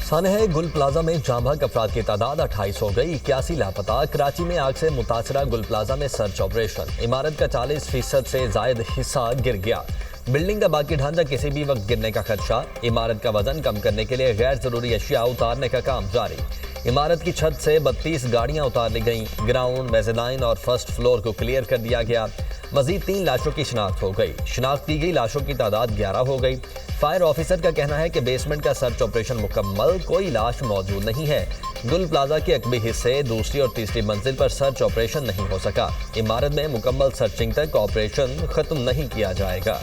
سانحہ گل پلازا میں جاں بحق افراد کی تعداد 28 ہو گئی، 81 لاپتہ۔ کراچی میں آگ سے متاثرہ گل پلازا میں سرچ آپریشن، عمارت کا 40% سے زائد حصہ گر گیا۔ بلڈنگ کا باقی ڈھانچہ کسی بھی وقت گرنے کا خدشہ۔ عمارت کا وزن کم کرنے کے لیے غیر ضروری اشیاء اتارنے کا کام جاری۔ عمارت کی چھت سے 32 گاڑیاں اتار لی گئیں۔ گراؤنڈ، میزانین اور فرسٹ فلور کو کلیئر کر دیا گیا۔ مزید 3 لاشوں کی شناخت ہو گئی۔ شناخت کی گئی لاشوں کی تعداد 11 ہو گئی۔ فائر آفیسر کا کہنا ہے کہ بیسمنٹ کا سرچ آپریشن مکمل، کوئی لاش موجود نہیں ہے۔ گل پلازا کے عقبی حصے، دوسری اور تیسری منزل پر سرچ آپریشن نہیں ہو سکا۔ عمارت میں مکمل سرچنگ تک آپریشن ختم نہیں کیا جائے گا۔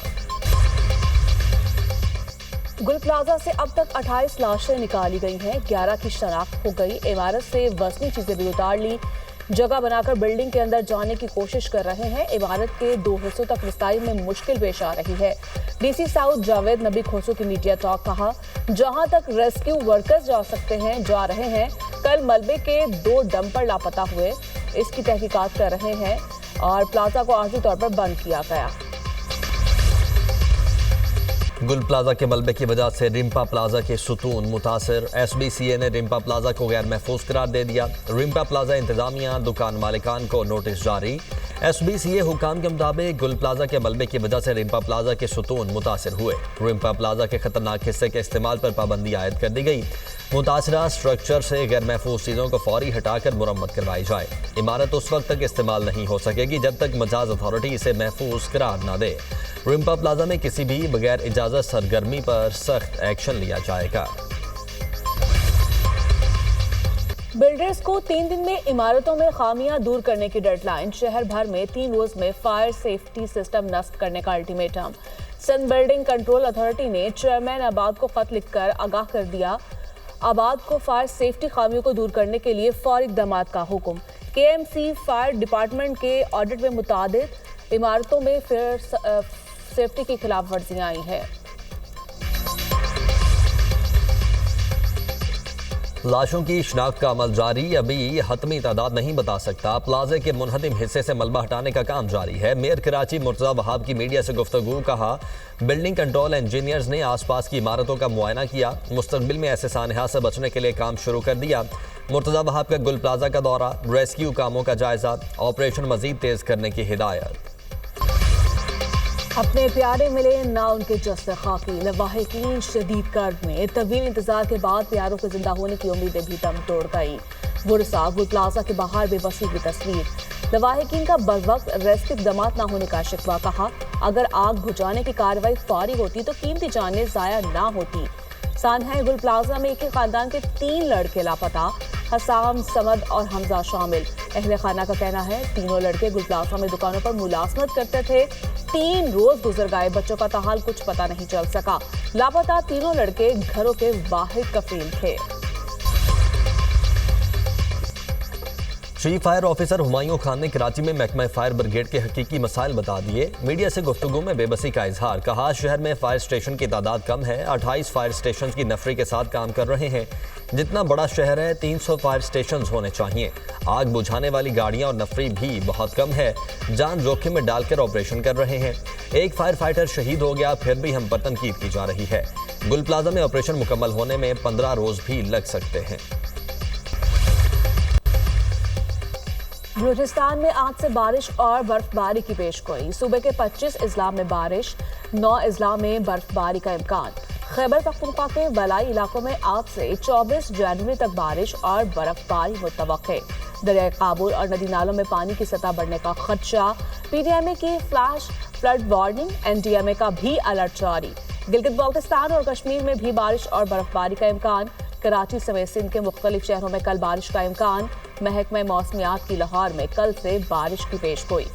گل پلازا سے اب تک 28 لاشیں نکالی گئی ہیں، 11 کی شناخت ہو گئی۔ عمارت سے وزنی چیزیں بھی اتار لی، جگہ بنا کر بلڈنگ کے اندر جانے کی کوشش کر رہے ہیں۔ عمارت کے 2 حصوں تک رسائی میں مشکل پیش آ رہی ہے۔ ڈی سی ساؤتھ جاوید نبی کھوسو کی میڈیا ٹاک، کہا جہاں تک ریسکیو ورکرز جا سکتے ہیں جا رہے ہیں۔ کل ملبے کے 2 ڈمپر لاپتہ ہوئے، اس کی تحقیقات کر رہے ہیں اور پلازا کو عارضی طور پر بند کیا گیا۔ گل پلازا کے ملبے کی وجہ سے رمپا پلازا کے ستون متاثر، ایس بی سی اے نے رمپا پلازا کو غیر محفوظ قرار دے دیا۔ رمپا پلازا انتظامیہ، دکان مالکان کو نوٹس جاری۔ ایس بی سی اے حکام کے مطابق گل پلازا کے ملبے کی وجہ سے رمپا پلازا کے ستون متاثر ہوئے۔ رمپا پلازا کے خطرناک حصے کے استعمال پر پابندی عائد کر دی گئی۔ متاثرہ سٹرکچر سے غیر محفوظ چیزوں کو فوری ہٹا کر مرمت کروائی جائے۔ عمارت اس وقت تک استعمال نہیں ہو سکے گی جب تک مجاز اتھارٹی اسے محفوظ قرار نہ دے۔ رمپا پلازا میں کسی بھی بغیر اجازت سرگرمی پر سخت ایکشن لیا جائے گا۔ بلڈرز کو 3 دن میں عمارتوں میں خامیاں دور کرنے کی ڈیڈ لائن، شہر بھر میں 3 روز میں فائر سیفٹی سسٹم نصب کرنے کا ultimatum. Sindh building control authority نے چیئرمین آباد کو خط لکھ کر آگاہ کر دیا، آباد کو فائر سیفٹی خامیوں کو دور کرنے کے لیے فوری اقدامات کا حکم۔ کے ایم سی فائر ڈپارٹمنٹ کے آڈٹ میں متعدد عمارتوں میں سیفٹی کی خلاف ورزیاں آئی ہیں۔ لاشوں کی شناخت کا عمل جاری، ابھی حتمی تعداد نہیں بتا سکتا۔ پلازے کے منہدم حصے سے ملبہ ہٹانے کا کام جاری ہے۔ میئر کراچی مرتضی وہاب کی میڈیا سے گفتگو، کہا بلڈنگ کنٹرول انجینئرز نے آس پاس کی عمارتوں کا معائنہ کیا، مستقبل میں ایسے سانحات سے بچنے کے لیے کام شروع کر دیا۔ مرتضی وہاب کا گل پلازا کا دورہ، ریسکیو کاموں کا جائزہ، آپریشن مزید تیز کرنے کی ہدایت۔ اپنے پیارے ملے نہ ان کے جسد خاکی، لواحقین شدید کرب میں، طویل انتظار کے بعد پیاروں کے زندہ ہونے کی امیدیں بھی دم توڑ گئی۔ ورثا گل پلازا کے باہر بے بسی کی تصویر، لواحقین کا بروقت ریسکیو اقدامات نہ ہونے کا شکوہ، کہا اگر آگ بجھانے کی کارروائی فوری ہوتی تو قیمتی جانیں ضائع نہ ہوتی۔ سانحہ گل پلازا میں ایک ہی خاندان کے 3 لڑکے لاپتہ، حسام، سمد اور حمزہ شامل۔ اہل خانہ کا کہنا ہے تینوں لڑکے گل پلازا میں دکانوں پر ملازمت کرتے تھے۔ 3 روز گزر گئے، بچوں کا تاحال کچھ پتہ نہیں چل سکا۔ لاپتہ تینوں لڑکے گھروں کے واحد کفیل تھے۔ Chief fire officer Humayun Khan نے کراچی میں محکمہ فائر بریگیڈ کے حقیقی مسائل بتا دیے۔ میڈیا سے گفتگو میں بے بسی کا اظہار، کہا شہر میں فائر اسٹیشن کی تعداد کم ہے، 28 فائر اسٹیشنز کی نفری کے ساتھ کام کر رہے ہیں۔ جتنا بڑا شہر ہے 300 فائر اسٹیشنز ہونے چاہیے۔ آگ بجھانے والی گاڑیاں اور نفری بھی بہت کم ہے، جان جوخم میں ڈال کر آپریشن کر رہے ہیں۔ ایک فائر فائٹر شہید ہو گیا، پھر بھی ہم پر تنقید کی جا رہی ہے۔ گل پلازا میں آپریشن مکمل ہونے میں 15 روز بھی لگ سکتے ہیں۔ بلوچستان میں آج سے بارش اور برف باری کی پیشگوئی، صوبے کے 25 اضلاع میں بارش، 9 اضلاع میں برف باری کا امکان۔ خیبر پختونخوا کے ولائی علاقوں میں آج سے 24 جنوری تک بارش اور برف باری متوقع۔ دریائے کابل اور ندی نالوں میں پانی کی سطح بڑھنے کا خدشہ، پی ڈی ایم اے کی flash flood warning, N D M A کا بھی الرٹ جاری۔ گلگت بلتستان اور کشمیر میں بھی بارش اور برف باری کا امکان۔ کراچی سمیت سندھ کے مختلف شہروں میں کل بارش کا امکان۔ محکمہ موسمیات کی لاہور میں کل سے بارش کی پیشگوئی۔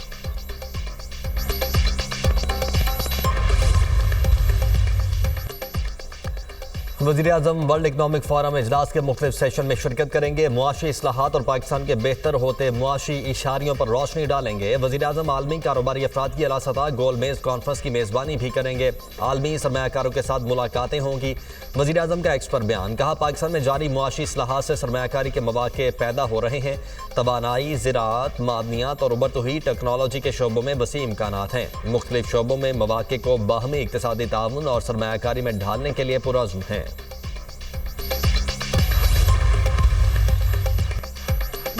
وزیراعظم ورلڈ اکنامک فورم اجلاس کے مختلف سیشن میں شرکت کریں گے، معاشی اصلاحات اور پاکستان کے بہتر ہوتے معاشی اشاریوں پر روشنی ڈالیں گے۔ وزیراعظم عالمی کاروباری افراد کی اعلیٰ سطح گول میز کانفرنس کی میزبانی بھی کریں گے، عالمی سرمایہ کاروں کے ساتھ ملاقاتیں ہوں گی۔ وزیراعظم کا ایکس پر بیان، کہا پاکستان میں جاری معاشی اصلاحات سے سرمایہ کاری کے مواقع پیدا ہو رہے ہیں، توانائی، زراعت، معدنیات اور ابھرتی ہوئی ٹیکنالوجی کے شعبوں میں وسیع امکانات ہیں، مختلف شعبوں میں مواقع کو باہمی اقتصادی تعاون اور سرمایہ کاری میں ڈھالنے کے لیے پرعزم ہیں۔